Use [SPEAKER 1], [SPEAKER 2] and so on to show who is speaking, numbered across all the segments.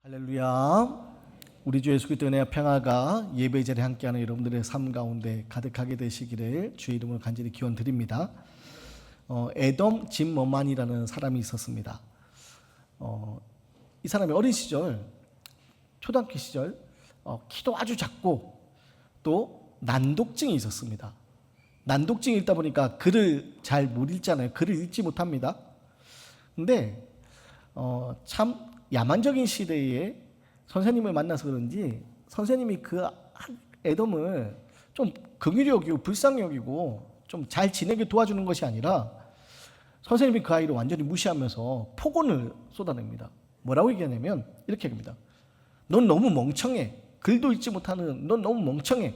[SPEAKER 1] 할렐루야. 우리 주 예수 그리스도의 은혜와 평화가 예배 자리에 함께하는 여러분들의 삶 가운데 가득하게 되시기를 주의 이름으로 간절히 기원 드립니다. 에돔 짐머만이라는 사람이 있었습니다. 이 사람이 어린 시절, 초등학교 시절 키도 아주 작고 또 난독증이 있었습니다. 난독증이 있다 보니까 글을 잘 못 읽잖아요. 글을 읽지 못합니다. 근데 참 야만적인 시대에 선생님을 만나서 그런지 선생님이 그 에돔을 좀 긍휼히 여기고 불쌍히 여기고 좀 잘 지내게 도와주는 것이 아니라 선생님이 그 아이를 완전히 무시하면서 폭언을 쏟아냅니다. 뭐라고 얘기하냐면 이렇게 합니다. 넌 너무 멍청해. 글도 읽지 못하는 넌 너무 멍청해.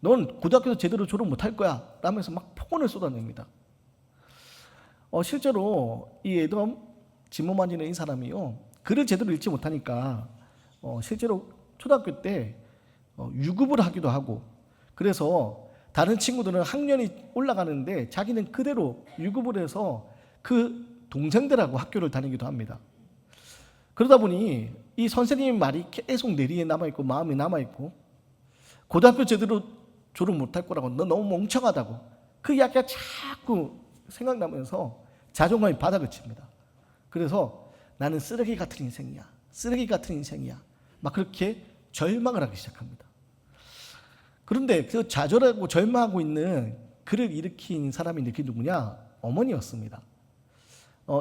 [SPEAKER 1] 넌 고등학교에서 제대로 졸업 못할 거야 라면서 막 폭언을 쏟아냅니다. 실제로 이 에돔 짐머만이라는 이 사람이요, 글을 제대로 읽지 못하니까 실제로 초등학교 때 유급을 하기도 하고, 그래서 다른 친구들은 학년이 올라가는데 자기는 그대로 유급을 해서 그 동생들하고 학교를 다니기도 합니다. 그러다 보니 이 선생님의 말이 계속 뇌리에 남아있고 마음에 남아있고, 고등학교 제대로 졸업 못할 거라고, 너 너무 멍청하다고 그 이야기가 자꾸 생각나면서 자존감이 바닥을 칩니다. 그래서 나는 쓰레기 같은 인생이야. 쓰레기 같은 인생이야. 막 그렇게 절망을 하기 시작합니다. 그런데 그 좌절하고 절망하고 있는 그를 일으킨 사람이 그게 누구냐? 어머니였습니다.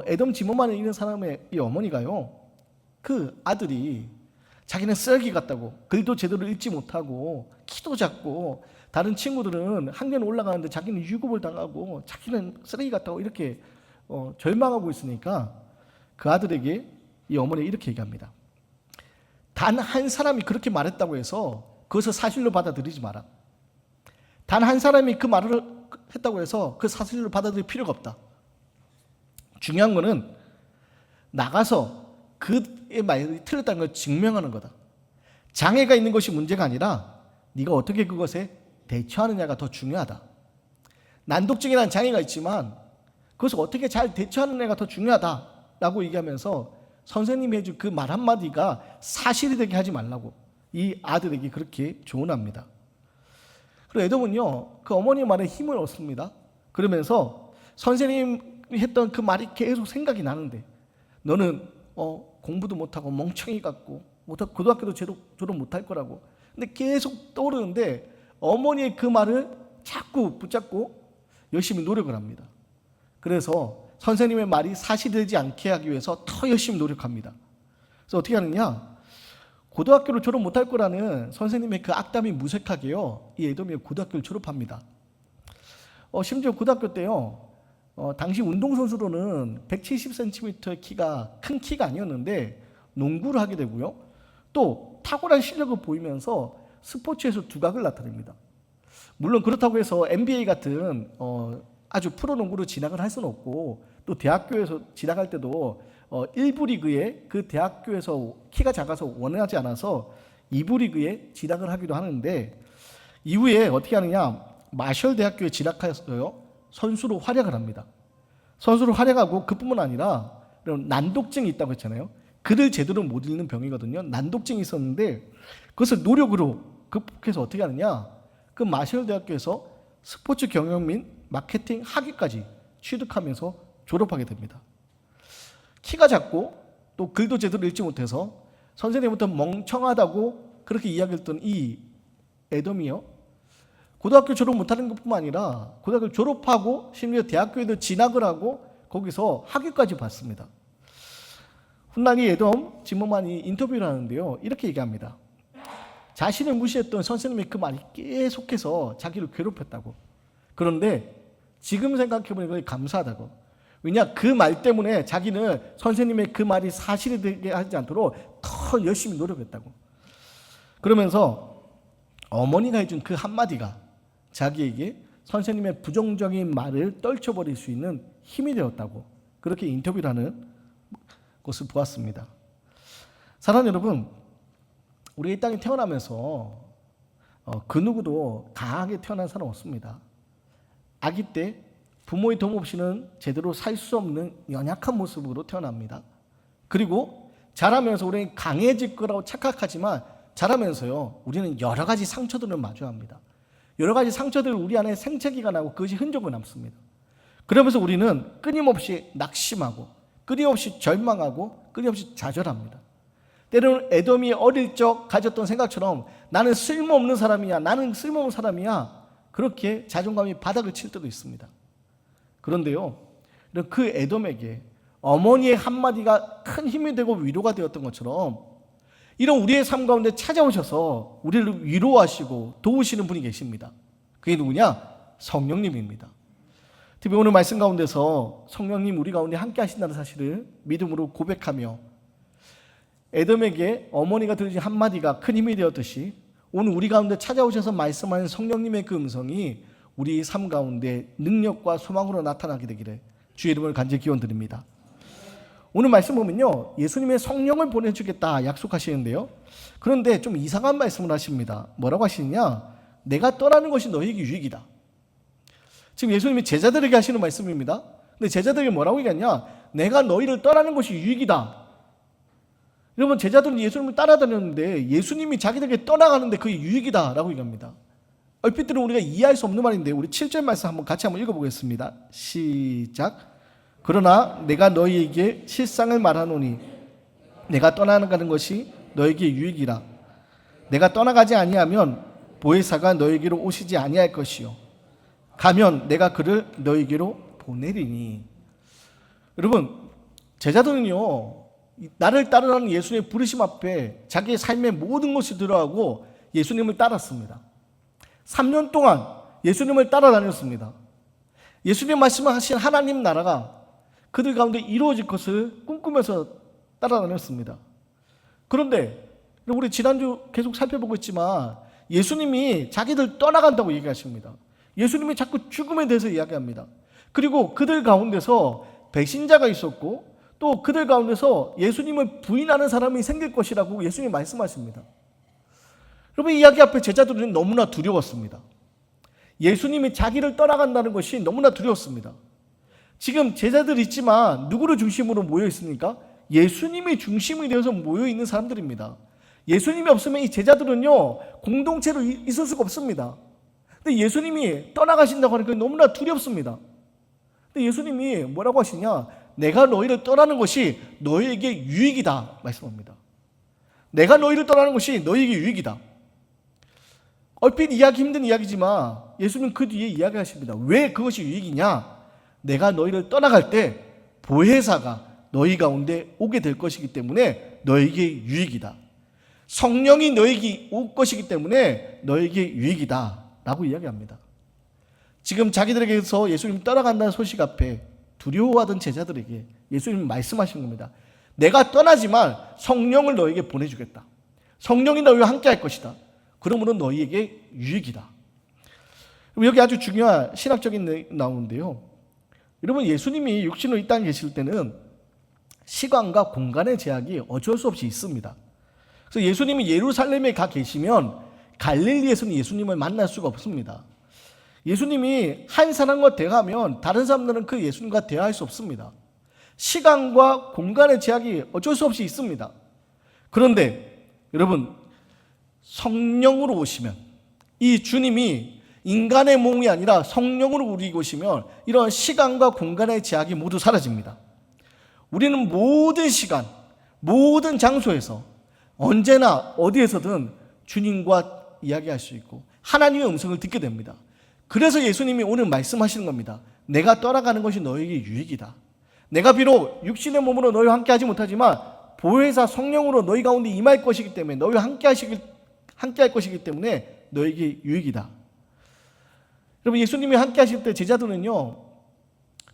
[SPEAKER 1] 에돔 짐머만에 있는 사람의 이 어머니가요, 그 아들이 자기는 쓰레기 같다고, 글도 제대로 읽지 못하고 키도 작고 다른 친구들은 학년 올라가는데 자기는 유급을 당하고 자기는 쓰레기 같다고 이렇게 절망하고 있으니까 그 아들에게 이 어머니가 이렇게 얘기합니다. 단 한 사람이 그렇게 말했다고 해서 그것을 사실로 받아들이지 마라. 단 한 사람이 그 말을 했다고 해서 그 사실로 받아들일 필요가 없다. 중요한 거는 나가서 그의 말이 틀렸다는 걸 증명하는 거다. 장애가 있는 것이 문제가 아니라 네가 어떻게 그것에 대처하느냐가 더 중요하다. 난독증이라는 장애가 있지만 그것을 어떻게 잘 대처하느냐가 더 중요하다 라고 얘기하면서 선생님이 해준 그 말 한마디가 사실이 되게 하지 말라고 이 아들에게 그렇게 조언합니다. 그리고 에돔은요, 그 어머니 말에 힘을 얻습니다. 그러면서 선생님이 했던 그 말이 계속 생각이 나는데, 너는 공부도 못하고 멍청이 같고 고등학교도 졸업 못할 거라고, 근데 계속 떠오르는데 어머니의 그 말을 자꾸 붙잡고 열심히 노력을 합니다. 그래서 선생님의 말이 사실되지 않게 하기 위해서 더 열심히 노력합니다. 그래서 어떻게 하느냐? 고등학교를 졸업 못할 거라는 선생님의 그 악담이 무색하게요, 이 에돔이 고등학교를 졸업합니다. 심지어 고등학교 때요, 당시 운동선수로는 170cm의 키가 큰 키가 아니었는데 농구를 하게 되고요, 또 탁월한 실력을 보이면서 스포츠에서 두각을 나타냅니다. 물론 그렇다고 해서 NBA 같은 아주 프로농구로 진학을 할 수는 없고, 또 대학교에서 진학할 때도 1부 리그에 그 대학교에서 키가 작아서 원하지 않아서 2부 리그에 진학을 하기도 하는데, 이후에 어떻게 하느냐? 마셜 대학교에 진학하였어요. 선수로 활약을 합니다. 선수로 활약하고 그뿐만 아니라 난독증이 있다고 했잖아요. 글을 제대로 못 읽는 병이거든요. 난독증이 있었는데 그것을 노력으로 극복해서 어떻게 하느냐? 그 마셜 대학교에서 스포츠 경영 및 마케팅 학위까지 취득하면서 졸업하게 됩니다. 키가 작고 또 글도 제대로 읽지 못해서 선생님부터 멍청하다고 그렇게 이야기했던 이 에돔이요, 고등학교 졸업 못하는 것뿐만 아니라 고등학교 졸업하고 심지어 대학교에도 진학을 하고 거기서 학위까지 받습니다. 훗날 이 에돔 짐머만이 인터뷰를 하는데요, 이렇게 얘기합니다. 자신을 무시했던 선생님의 그 말이 계속해서 자기를 괴롭혔다고. 그런데 지금 생각해보니까 감사하다고. 왜냐, 그 말 때문에 자기는 선생님의 그 말이 사실이 되게 하지 않도록 더 열심히 노력했다고. 그러면서 어머니가 해준 그 한마디가 자기에게 선생님의 부정적인 말을 떨쳐버릴 수 있는 힘이 되었다고, 그렇게 인터뷰를 하는 것을 보았습니다. 사랑하는 여러분, 우리 이 땅에 태어나면서 그 누구도 강하게 태어난 사람 없습니다. 아기 때 부모의 도움 없이는 제대로 살 수 없는 연약한 모습으로 태어납니다. 그리고 자라면서 우리는 강해질 거라고 착각하지만 자라면서요, 우리는 여러 가지 상처들을 마주합니다. 여러 가지 상처들을 우리 안에 생채기가 나고 그것이 흔적을 남습니다. 그러면서 우리는 끊임없이 낙심하고 끊임없이 절망하고 끊임없이 좌절합니다. 때로는 에돔이 어릴 적 가졌던 생각처럼 나는 쓸모없는 사람이야, 나는 쓸모없는 사람이야, 그렇게 자존감이 바닥을 칠 때도 있습니다. 그런데요, 그 에돔에게 어머니의 한마디가 큰 힘이 되고 위로가 되었던 것처럼 이런 우리의 삶 가운데 찾아오셔서 우리를 위로하시고 도우시는 분이 계십니다. 그게 누구냐? 성령님입니다. 특히 오늘 말씀 가운데서 성령님 우리 가운데 함께 하신다는 사실을 믿음으로 고백하며 에돔에게 어머니가 들으신 한마디가 큰 힘이 되었듯이 오늘 우리 가운데 찾아오셔서 말씀하는 성령님의 그 음성이 우리 삶 가운데 능력과 소망으로 나타나게 되기를 주의 이름을 간절히 기원드립니다. 오늘 말씀 보면요, 예수님의 성령을 보내주겠다 약속하시는데요, 그런데 좀 이상한 말씀을 하십니다. 뭐라고 하시느냐? 내가 떠나는 것이 너희에게 유익이다. 지금 예수님이 제자들에게 하시는 말씀입니다. 근데 제자들에게 뭐라고 얘기하냐? 내가 너희를 떠나는 것이 유익이다. 여러분, 제자들은 예수님을 따라다녔는데 예수님이 자기들에게 떠나가는데 그게 유익이다라고 얘기합니다. 얼핏 들으면 우리가 이해할 수 없는 말인데 우리 7절 말씀 같이 한번 읽어보겠습니다. 시작. 그러나 내가 너희에게 실상을 말하노니 내가 떠나가는 것이 너에게 유익이라. 내가 떠나가지 아니하면 보혜사가 너에게로 오시지 아니할 것이요 가면 내가 그를 너에게로 보내리니. 여러분, 제자들은요, 나를 따르라는 예수님의 부르심 앞에 자기의 삶의 모든 것을 들어가고 예수님을 따랐습니다. 3년 동안 예수님을 따라다녔습니다. 예수님 말씀하신 하나님 나라가 그들 가운데 이루어질 것을 꿈꾸면서 따라다녔습니다. 그런데 우리 지난주 계속 살펴보고 있지만 예수님이 자기들 떠나간다고 얘기하십니다. 예수님이 자꾸 죽음에 대해서 이야기합니다. 그리고 그들 가운데서 배신자가 있었고 또 그들 가운데서 예수님을 부인하는 사람이 생길 것이라고 예수님이 말씀하십니다. 여러분, 이 이야기 앞에 제자들은 너무나 두려웠습니다. 예수님이 자기를 떠나간다는 것이 너무나 두려웠습니다. 지금 제자들 있지만 누구를 중심으로 모여 있습니까? 예수님이 중심이 되어서 모여 있는 사람들입니다. 예수님이 없으면 이 제자들은요, 공동체로 있을 수가 없습니다. 근데 예수님이 떠나가신다고 하니까 너무나 두렵습니다. 근데 예수님이 뭐라고 하시냐? 내가 너희를 떠나는 것이 너희에게 유익이다 말씀합니다. 내가 너희를 떠나는 것이 너희에게 유익이다. 얼핏 이해하기 힘든 이야기지만 예수님은 그 뒤에 이야기하십니다. 왜 그것이 유익이냐? 내가 너희를 떠나갈 때 보혜사가 너희 가운데 오게 될 것이기 때문에 너희에게 유익이다. 성령이 너희에게 올 것이기 때문에 너희에게 유익이다 라고 이야기합니다. 지금 자기들에게서 예수님 떠나간다는 소식 앞에 두려워하던 제자들에게 예수님이 말씀하신 겁니다. 내가 떠나지만 성령을 너희에게 보내주겠다. 성령이 너희와 함께 할 것이다. 그러므로 너희에게 유익이다. 여기 아주 중요한 신학적인 내용이 나오는데요, 여러분, 예수님이 육신으로 이 땅에 계실 때는 시간과 공간의 제약이 어쩔 수 없이 있습니다. 그래서 예수님이 예루살렘에 가 계시면 갈릴리에서는 예수님을 만날 수가 없습니다. 예수님이 한 사람과 대화하면 다른 사람들은 그 예수님과 대화할 수 없습니다. 시간과 공간의 제약이 어쩔 수 없이 있습니다. 그런데 여러분, 성령으로 오시면, 이 주님이 인간의 몸이 아니라 성령으로 우리 오시면 이런 시간과 공간의 제약이 모두 사라집니다. 우리는 모든 시간, 모든 장소에서 언제나 어디에서든 주님과 이야기할 수 있고 하나님의 음성을 듣게 됩니다. 그래서 예수님이 오늘 말씀하시는 겁니다. 내가 떠나가는 것이 너에게 유익이다. 내가 비록 육신의 몸으로 너희와 함께 하지 못하지만 보혜사 성령으로 너희 가운데 임할 것이기 때문에, 너희와 함께 할 것이기 때문에 너에게 유익이다. 여러분, 예수님이 함께 하실 때 제자들은요,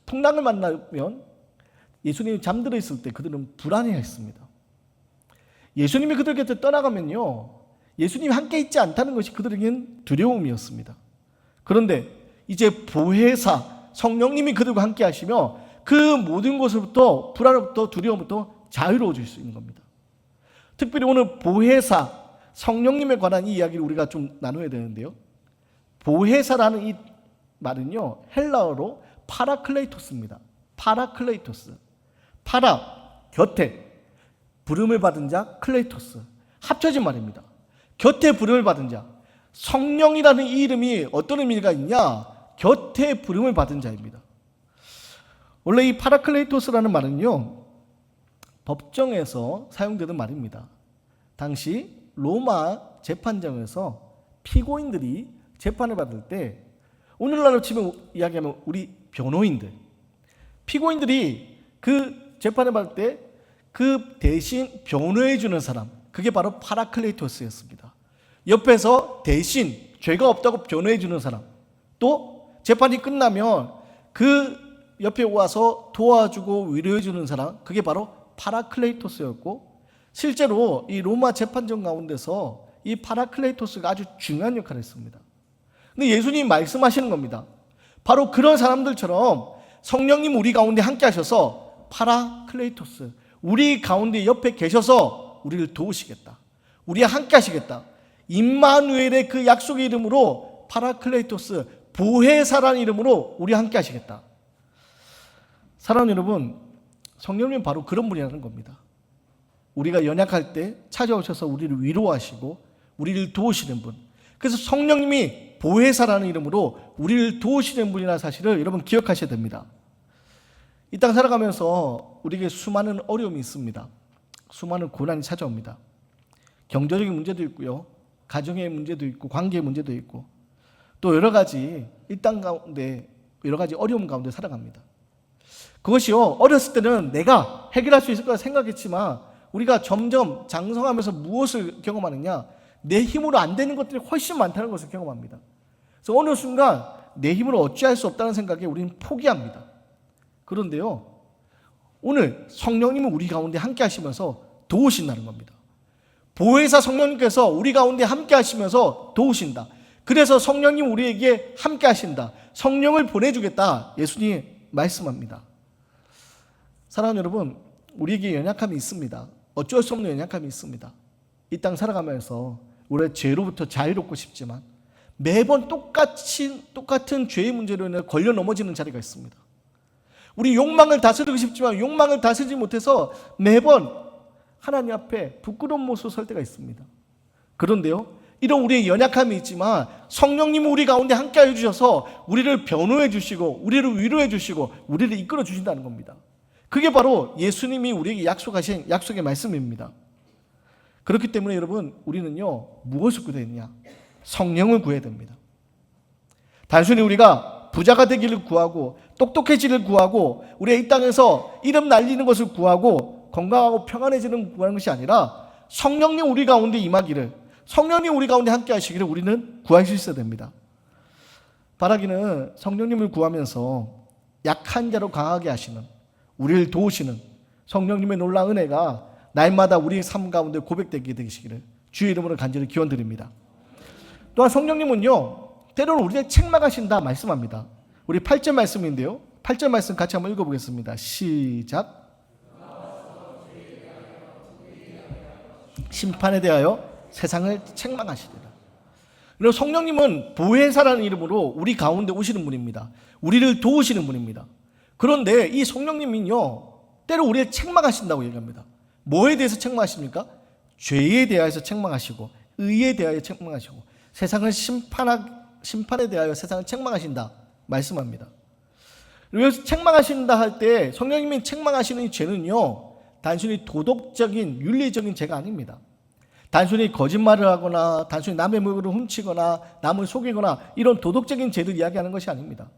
[SPEAKER 1] 풍랑을 만나면 예수님이 잠들어 있을 때 그들은 불안해했습니다. 예수님이 그들 곁에 떠나가면요, 예수님이 함께 있지 않다는 것이 그들에게는 두려움이었습니다. 그런데 이제 보혜사 성령님이 그들과 함께 하시며 그 모든 것으로부터, 불안으로부터, 두려움부터 자유로워질 수 있는 겁니다. 특별히 오늘 보혜사 성령님에 관한 이 이야기를 우리가 좀 나눠야 되는데요, 보혜사라는 이 말은요, 헬라어로 파라클레이토스입니다. 파라클레이토스. 파라, 곁에, 부름을 받은 자 클레이토스, 합쳐진 말입니다. 곁에 부름을 받은 자. 성령이라는 이 이름이 어떤 의미가 있냐? 곁에 부름을 받은 자입니다. 원래 이 파라클레이토스라는 말은요, 법정에서 사용되는 말입니다. 당시 로마 재판정에서 피고인들이 재판을 받을 때, 오늘날로 치면 이야기하면 우리 변호인들, 피고인들이 그 재판을 받을 때 그 대신 변호해 주는 사람, 그게 바로 파라클레이토스였습니다. 옆에서 대신 죄가 없다고 변호해 주는 사람, 또 재판이 끝나면 그 옆에 와서 도와주고 위로해 주는 사람, 그게 바로 파라클레이토스였고, 실제로 이 로마 재판정 가운데서 이 파라클레이토스가 아주 중요한 역할을 했습니다. 근데 예수님이 말씀하시는 겁니다. 바로 그런 사람들처럼 성령님 우리 가운데 함께 하셔서 파라클레이토스, 우리 가운데 옆에 계셔서 우리를 도우시겠다, 우리와 함께 하시겠다, 임마누엘의 그 약속의 이름으로 파라클레이토스, 보혜사라는 이름으로 우리와 함께 하시겠다. 사랑하는 여러분, 성령님은 바로 그런 분이라는 겁니다. 우리가 연약할 때 찾아오셔서 우리를 위로하시고 우리를 도우시는 분. 그래서 성령님이 보혜사라는 이름으로 우리를 도우시는 분이라는 사실을 여러분 기억하셔야 됩니다. 이 땅 살아가면서 우리에게 수많은 어려움이 있습니다. 수많은 고난이 찾아옵니다. 경제적인 문제도 있고요, 가정의 문제도 있고, 관계의 문제도 있고, 또 여러 가지 이 땅 가운데 여러 가지 어려움 가운데 살아갑니다. 그것이요, 어렸을 때는 내가 해결할 수 있을 거라 생각했지만 우리가 점점 장성하면서 무엇을 경험하느냐? 내 힘으로 안 되는 것들이 훨씬 많다는 것을 경험합니다. 그래서 어느 순간 내 힘으로 어찌할 수 없다는 생각에 우리는 포기합니다. 그런데요, 오늘 성령님은 우리 가운데 함께 하시면서 도우신다는 겁니다. 보혜사 성령님께서 우리 가운데 함께 하시면서 도우신다. 그래서 성령님 우리에게 함께 하신다, 성령을 보내주겠다, 예수님이 말씀합니다. 사랑하는 여러분, 우리에게 연약함이 있습니다. 어쩔 수 없는 연약함이 있습니다. 이 땅 살아가면서 우리의 죄로부터 자유롭고 싶지만 매번 똑같은 죄의 문제로 인해 걸려 넘어지는 자리가 있습니다. 우리 욕망을 다스리고 싶지만 욕망을 다스리지 못해서 매번 하나님 앞에 부끄러운 모습으로 설 때가 있습니다. 그런데요, 이런 우리의 연약함이 있지만 성령님은 우리 가운데 함께해 주셔서 우리를 변호해 주시고 우리를 위로해 주시고 우리를 이끌어 주신다는 겁니다. 그게 바로 예수님이 우리에게 약속하신 약속의 말씀입니다. 그렇기 때문에 여러분, 우리는요, 무엇을 구해야 되느냐? 성령을 구해야 됩니다. 단순히 우리가 부자가 되기를 구하고 똑똑해지기를 구하고 우리가 이 땅에서 이름 날리는 것을 구하고 건강하고 평안해지는 구하는 것이 아니라 성령님 우리 가운데 임하기를, 성령님 우리 가운데 함께 하시기를 우리는 구할 수 있어야 됩니다. 바라기는 성령님을 구하면서 약한 자로 강하게 하시는, 우리를 도우시는 성령님의 놀라운 은혜가 날마다 우리의 삶 가운데 고백되게 되시기를 주의 이름으로 간절히 기원드립니다. 또한 성령님은요, 때로는 우리를 책망하신다 말씀합니다. 우리 8절 말씀인데요, 8절 말씀 같이 한번 읽어보겠습니다. 시작. 심판에 대하여 세상을 책망하시리라. 그리고 성령님은 보혜사라는 이름으로 우리 가운데 오시는 분입니다. 우리를 도우시는 분입니다. 그런데 이 성령님은요, 때로 우리를 책망하신다고 얘기합니다. 뭐에 대해서 책망하십니까? 죄에 대하여서 책망하시고 의에 대하여 책망하시고 세상을 심판에 대하여 세상을 책망하신다 말씀합니다. 그리고 책망하신다 할 때 성령님이 책망하시는 이 죄는요, 단순히 도덕적인 윤리적인 죄가 아닙니다. 단순히 거짓말을 하거나 단순히 남의 물건을 훔치거나 남을 속이거나 이런 도덕적인 죄를 이야기하는 것이 아닙니다.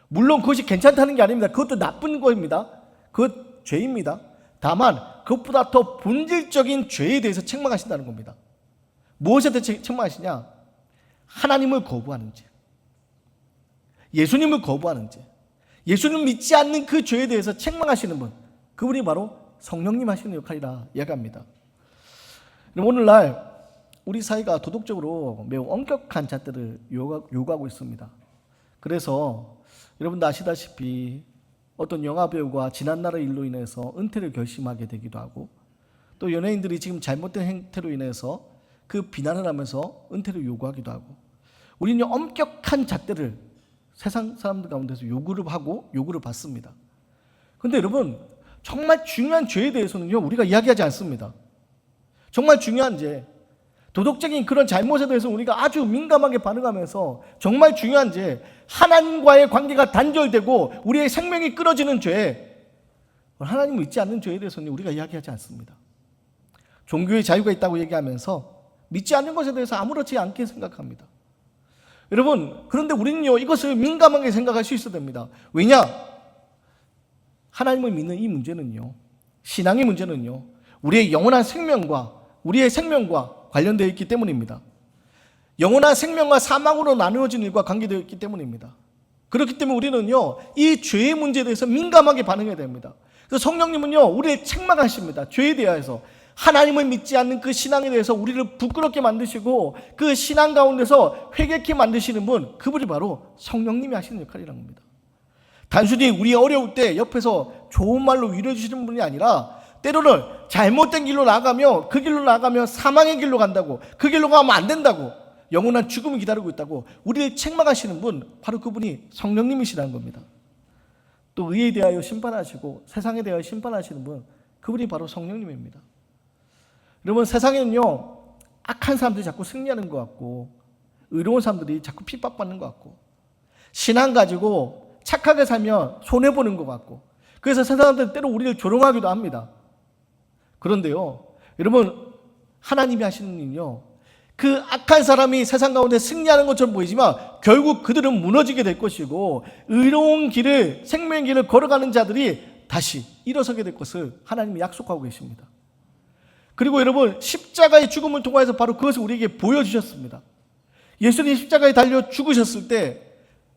[SPEAKER 1] 물론 그것이 괜찮다는 게 아닙니다. 그것도 나쁜 거입니다. 그것 죄입니다. 다만 그것보다 더 본질적인 죄에 대해서 책망하신다는 겁니다. 무엇에 대해 책망하시냐? 하나님을 거부하는 죄, 예수님을 거부하는 죄, 예수님 믿지 않는 그 죄에 대해서 책망하시는 분, 그분이 바로 성령님 하시는 역할이라 이야기합니다. 오늘날 우리 사회가 도덕적으로 매우 엄격한 잣대를 요구하고 있습니다. 그래서 여러분도 아시다시피 어떤 영화배우가 지난날의 일로 인해서 은퇴를 결심하게 되기도 하고, 또 연예인들이 지금 잘못된 행태로 인해서 그 비난을 하면서 은퇴를 요구하기도 하고, 우리는 엄격한 잣대를 세상 사람들 가운데서 요구를 하고 요구를 받습니다. 그런데 여러분, 정말 중요한 죄에 대해서는요, 우리가 이야기하지 않습니다. 정말 중요한 죄, 도덕적인 그런 잘못에 대해서 우리가 아주 민감하게 반응하면서 정말 중요한 죄, 하나님과의 관계가 단절되고 우리의 생명이 끊어지는 죄, 하나님을 믿지 않는 죄에 대해서는 우리가 이야기하지 않습니다. 종교의 자유가 있다고 얘기하면서 믿지 않는 것에 대해서 아무렇지 않게 생각합니다. 여러분, 그런데 우리는요, 이것을 민감하게 생각할 수 있어야 됩니다. 왜냐? 하나님을 믿는 이 문제는요, 신앙의 문제는요, 우리의 영원한 생명과 우리의 생명과 관련되어 있기 때문입니다. 영원한 생명과 사망으로 나누어진 일과 관계되어 있기 때문입니다. 그렇기 때문에 우리는요, 이 죄의 문제에 대해서 민감하게 반응해야 됩니다. 그래서 성령님은요, 우리를 책망하십니다. 죄에 대해서. 하나님을 믿지 않는 그 신앙에 대해서 우리를 부끄럽게 만드시고 그 신앙 가운데서 회개케 만드시는 분, 그분이 바로 성령님이 하시는 역할이라는 겁니다. 단순히 우리 어려울 때 옆에서 좋은 말로 위로해 주시는 분이 아니라 때로는 잘못된 길로 나가며 그 길로 나가면 사망의 길로 간다고, 그 길로 가면 안 된다고, 영원한 죽음이 기다리고 있다고 우리를 책망하시는 분, 바로 그분이 성령님이시라는 겁니다. 또 의에 대하여 심판하시고 세상에 대하여 심판하시는 분, 그분이 바로 성령님입니다. 여러분, 세상에는요, 악한 사람들이 자꾸 승리하는 것 같고 의로운 사람들이 자꾸 핍박받는 것 같고 신앙 가지고 착하게 살면 손해보는 것 같고, 그래서 세상들은 때로 우리를 조롱하기도 합니다. 그런데요, 여러분, 하나님이 하시는 일은요, 그 악한 사람이 세상 가운데 승리하는 것처럼 보이지만 결국 그들은 무너지게 될 것이고 의로운 길을, 생명의 길을 걸어가는 자들이 다시 일어서게 될 것을 하나님이 약속하고 계십니다. 그리고 여러분, 십자가의 죽음을 통해서 바로 그것을 우리에게 보여주셨습니다. 예수님이 십자가에 달려 죽으셨을 때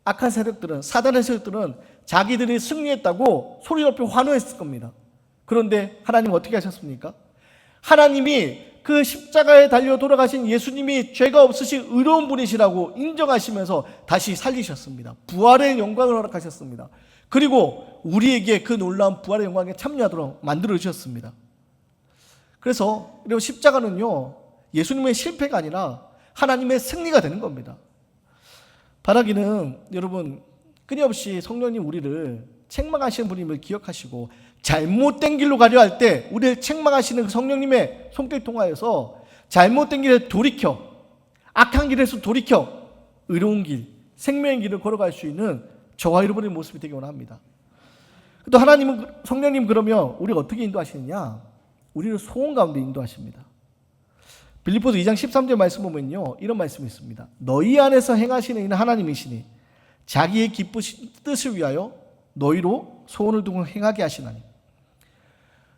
[SPEAKER 1] 악한 세력들은, 사단의 세력들은 자기들이 승리했다고 소리 높여 환호했을 겁니다. 그런데 하나님은 어떻게 하셨습니까? 하나님이 그 십자가에 달려 돌아가신 예수님이 죄가 없으신 의로운 분이시라고 인정하시면서 다시 살리셨습니다. 부활의 영광을 허락하셨습니다. 그리고 우리에게 그 놀라운 부활의 영광에 참여하도록 만들어주셨습니다. 그래서 십자가는요, 예수님의 실패가 아니라 하나님의 승리가 되는 겁니다. 바라기는 여러분, 끊임없이 성령님 우리를 책망하시는 분임을 기억하시고 잘못된 길로 가려 할 때 우리를 책망하시는 그 성령님의 손길 통하여서 잘못된 길에 돌이켜, 악한 길에서 돌이켜 의로운 길, 생명의 길을 걸어갈 수 있는 저와 여러분의 모습이 되기 원합니다. 또 하나님은, 성령님 그러면 우리가 어떻게 인도하시느냐? 우리를 소원 가운데 인도하십니다. 빌립보서 2장 13절 말씀 보면요, 이런 말씀이 있습니다. 너희 안에서 행하시는 이는 하나님이시니 자기의 기쁘신 뜻을 위하여 너희로 소원을 두고 행하게 하시나니.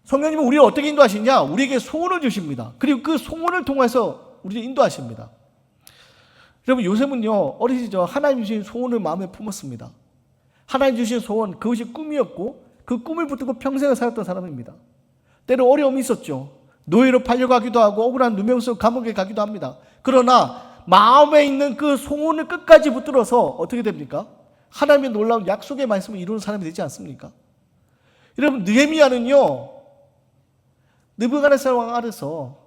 [SPEAKER 1] 성령님은 우리를 어떻게 인도하시냐? 우리에게 소원을 주십니다. 그리고 그 소원을 통해서 우리를 인도하십니다. 여러분, 요셉은요, 어린 시절 하나님 주신 소원을 마음에 품었습니다. 하나님 주신 소원, 그것이 꿈이었고 그 꿈을 붙들고 평생을 살았던 사람입니다. 때로 어려움이 있었죠. 노예로 팔려가기도 하고 억울한 누명 속 감옥에 가기도 합니다. 그러나 마음에 있는 그 소원을 끝까지 붙들어서 어떻게 됩니까? 하나님의 놀라운 약속의 말씀을 이루는 사람이 되지 않습니까? 여러분, 느헤미야는요, 느부갓네살 왕 아래서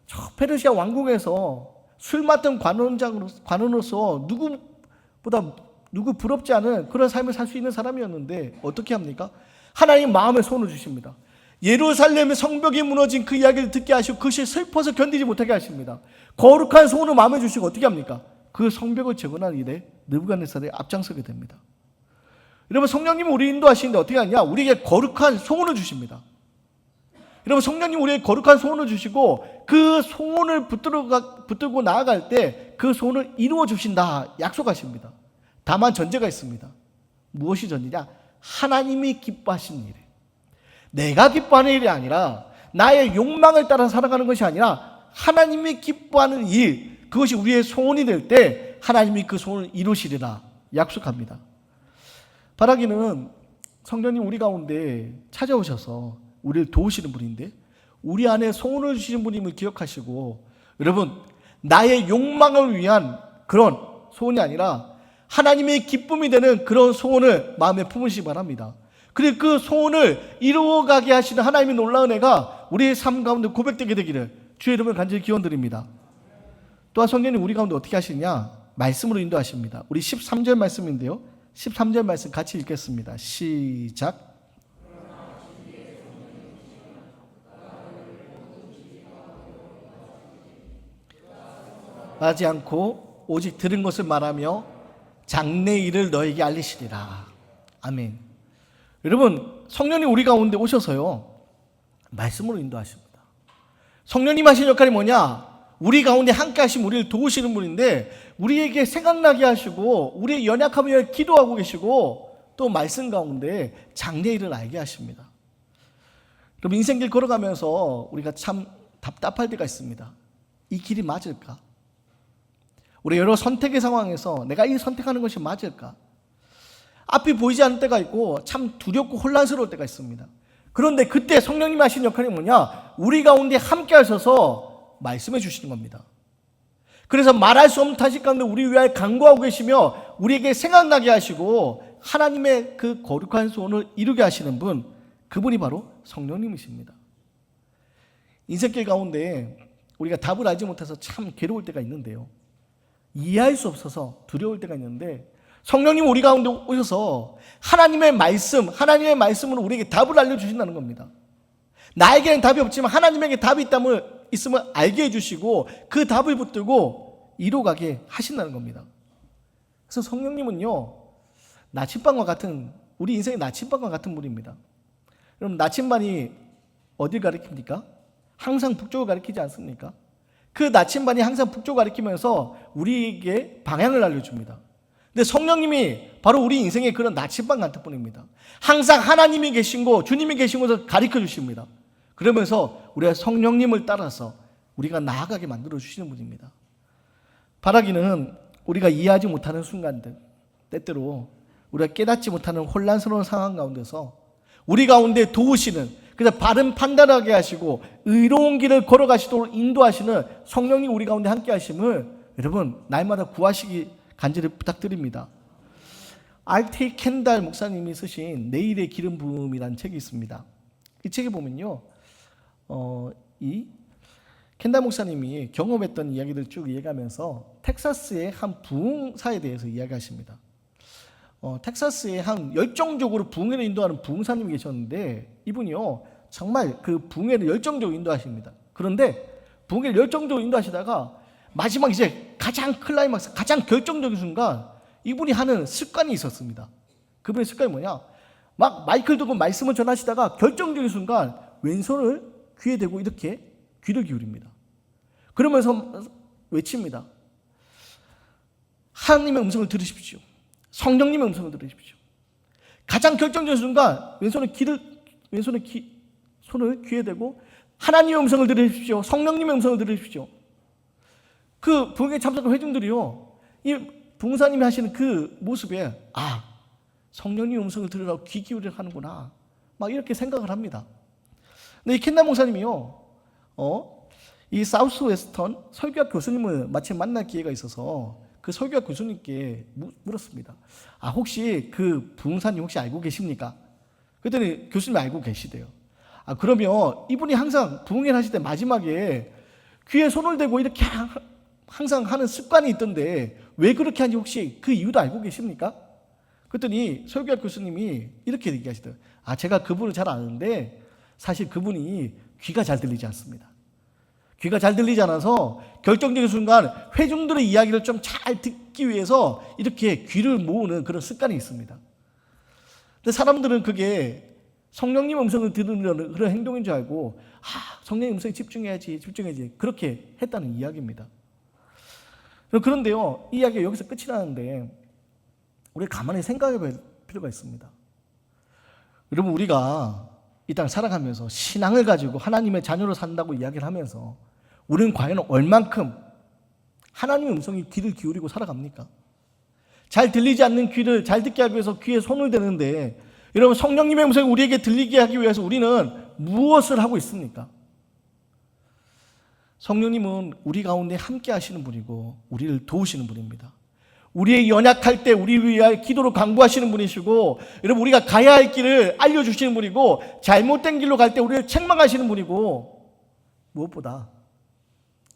[SPEAKER 1] 저 페르시아 왕궁에서 술 맡은 관원으로서 누구 부럽지 않은 그런 삶을 살 수 있는 사람이었는데 어떻게 합니까? 하나님 마음에 소원을 주십니다. 예루살렘의 성벽이 무너진 그 이야기를 듣게 하시고 그것이 슬퍼서 견디지 못하게 하십니다. 거룩한 소원을 마음에 주시고 어떻게 합니까? 그 성벽을 재건하는 일에 느부갓네살이 앞장서게 됩니다. 여러분, 성령님은 우리 인도하시는데 어떻게 하냐? 우리에게 거룩한 소원을 주십니다. 여러분, 성령님 우리에게 거룩한 소원을 주시고 그 소원을 붙들고 나아갈 때 그 소원을 이루어 주신다 약속하십니다. 다만 전제가 있습니다. 무엇이 전제냐? 하나님이 기뻐하시는 일이에요. 내가 기뻐하는 일이 아니라, 나의 욕망을 따라 살아가는 것이 아니라 하나님이 기뻐하는 일, 그것이 우리의 소원이 될 때 하나님이 그 소원을 이루시리라 약속합니다. 바라기는 성령님 우리 가운데 찾아오셔서 우리를 도우시는 분인데, 우리 안에 소원을 주시는 분임을 기억하시고, 여러분, 나의 욕망을 위한 그런 소원이 아니라 하나님의 기쁨이 되는 그런 소원을 마음에 품으시기 바랍니다. 그리고 그 소원을 이루어가게 하시는 하나님의 놀라운 은혜가 우리의 삶 가운데 고백되게 되기를 주의 이름을 간절히 기원드립니다. 또한 성령님 우리 가운데 어떻게 하시냐? 말씀으로 인도하십니다. 우리 13절 말씀인데요, 13절 말씀 같이 읽겠습니다. 시작. 하지 않고 오직 들은 것을 말하며 장래 일을 너에게 알리시리라. 아멘. 여러분, 성령님 우리 가운데 오셔서요, 말씀으로 인도하십니다. 성령님 하신 역할이 뭐냐? 우리 가운데 함께 하시면 우리를 도우시는 분인데, 우리에게 생각나게 하시고 우리의 연약함을 위해 기도하고 계시고, 또 말씀 가운데 장래 일을 알게 하십니다. 그럼 인생길 걸어가면서 우리가 참 답답할 때가 있습니다. 이 길이 맞을까? 우리 여러 선택의 상황에서 내가 이 선택하는 것이 맞을까? 앞이 보이지 않을 때가 있고 참 두렵고 혼란스러울 때가 있습니다. 그런데 그때 성령님 하신 역할이 뭐냐? 우리 가운데 함께 하셔서 말씀해 주시는 겁니다. 그래서 말할 수 없는 탄식 가운데 우리 위하여 간구하고 계시며 우리에게 생각나게 하시고 하나님의 그 거룩한 소원을 이루게 하시는 분, 그분이 바로 성령님이십니다. 인생길 가운데 우리가 답을 알지 못해서 참 괴로울 때가 있는데요, 이해할 수 없어서 두려울 때가 있는데, 성령님 우리 가운데 오셔서 하나님의 말씀으로 우리에게 답을 알려주신다는 겁니다. 나에게는 답이 없지만 하나님에게 답이 있음을 알게 해주시고 그 답을 붙들고 이뤄가게 하신다는 겁니다. 그래서 성령님은요, 나침반과 같은, 우리 인생의 나침반과 같은 분입니다. 그럼 나침반이 어딜 가리킵니까? 항상 북쪽을 가리키지 않습니까? 그 나침반이 항상 북쪽을 가리키면서 우리에게 방향을 알려줍니다. 근데 성령님이 바로 우리 인생의 그런 나침반 같은 분입니다. 항상 하나님이 계신 곳, 주님이 계신 곳을 가르쳐 주십니다. 그러면서 우리가 성령님을 따라서 우리가 나아가게 만들어 주시는 분입니다. 바라기는 우리가 이해하지 못하는 순간들, 때때로 우리가 깨닫지 못하는 혼란스러운 상황 가운데서 우리 가운데 도우시는, 그래서 바른 판단하게 하시고 의로운 길을 걸어가시도록 인도하시는 성령님 우리 가운데 함께 하심을 여러분 날마다 구하시기 간절히 부탁드립니다. R.T. 켄달 목사님이 쓰신 내일의 기름 부음이라는 책이 있습니다. 이 책에 보면요, 이 켄달 목사님이 경험했던 이야기들 쭉 이야기하면서 텍사스의 한 부흥사에 대해서 이야기하십니다. 텍사스에 한 열정적으로 부흥회를 인도하는 부흥사님이 계셨는데, 이분이요 정말 그 부흥회를 열정적으로 인도하십니다. 그런데 부흥회를 열정적으로 인도하시다가 마지막 이제 가장 클라이막스, 가장 결정적인 순간 이분이 하는 습관이 있었습니다. 그분의 습관이 뭐냐? 막 마이크를 들고 말씀을 전하시다가 결정적인 순간 왼손을 귀에 대고 이렇게 귀를 기울입니다. 그러면서 외칩니다. 하나님의 음성을 들으십시오. 성령님의 음성을 들으십시오. 가장 결정적인 순간 손을 귀에 대고 하나님의 음성을 들으십시오. 성령님의 음성을 들으십시오. 그 부흥회 참석한 회중들이요, 이 부흥사님이 하시는 그 모습에 성령님의 음성을 들으라고 귀 기울이려 하는구나, 막 이렇게 생각을 합니다. 근데 이 켄달 목사님이요, 이 사우스 웨스턴 설교학 교수님을 마침 만날 기회가 있어서 그 설교학 교수님께 물었습니다. 혹시 그 부흥사님 혹시 알고 계십니까? 그랬더니 교수님이 알고 계시대요. 그러면 이분이 항상 부흥회를 하실 때 마지막에 귀에 손을 대고 이렇게 항상 하는 습관이 있던데 왜 그렇게 하는지 혹시 그 이유도 알고 계십니까? 그랬더니 설교학 교수님이 이렇게 얘기하시더라고요. 제가 그분을 잘 아는데 사실 그분이 귀가 잘 들리지 않습니다. 귀가 잘 들리지 않아서 결정적인 순간 회중들의 이야기를 좀 잘 듣기 위해서 이렇게 귀를 모으는 그런 습관이 있습니다. 근데 사람들은 그게 성령님 음성을 들으려는 그런 행동인 줄 알고 성령님 음성에 집중해야지 그렇게 했다는 이야기입니다. 그런데요, 이 이야기가 여기서 끝이 나는데 우리가 가만히 생각해 볼 필요가 있습니다. 여러분, 우리가 이 땅을 살아가면서 신앙을 가지고 하나님의 자녀로 산다고 이야기를 하면서 우리는 과연 얼만큼 하나님의 음성에 귀를 기울이고 살아갑니까? 잘 들리지 않는 귀를 잘 듣게 하기 위해서 귀에 손을 대는데, 여러분, 성령님의 음성이 우리에게 들리게 하기 위해서 우리는 무엇을 하고 있습니까? 성령님은 우리 가운데 함께 하시는 분이고 우리를 도우시는 분입니다. 우리의 연약할 때 우리 위하여 기도로 간구하시는 분이시고, 여러분, 우리가 가야 할 길을 알려주시는 분이고, 잘못된 길로 갈 때 우리를 책망하시는 분이고, 무엇보다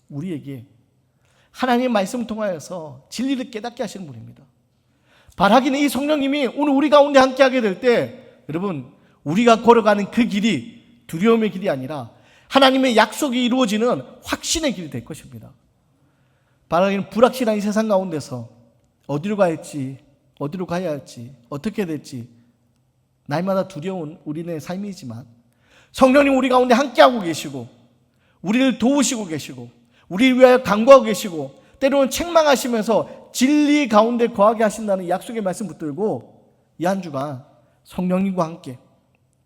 [SPEAKER 1] 우리에게 하나님의 말씀을 통하여서 진리를 깨닫게 하시는 분입니다. 바라기는 이 성령님이 오늘 우리 가운데 함께하게 될 때, 여러분, 우리가 걸어가는 그 길이 두려움의 길이 아니라 하나님의 약속이 이루어지는 확신의 길이 될 것입니다. 바라기는 불확실한 이 세상 가운데서 어디로 가야 할지, 어떻게 될지 날마다 두려운 우리네 삶이지만 성령님 우리 가운데 함께하고 계시고 우리를 도우시고 계시고 우리를 위하여 간구하고 계시고 때로는 책망하시면서 진리 가운데 거하게 하신다는 약속의 말씀 붙들고 이 한 주간 성령님과 함께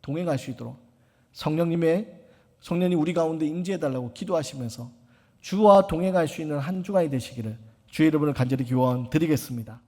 [SPEAKER 1] 동행할 수 있도록 성령님 우리 가운데 임재해달라고 기도하시면서 주와 동행할 수 있는 한 주간이 되시기를 주의 이름으로 간절히 기원드리겠습니다.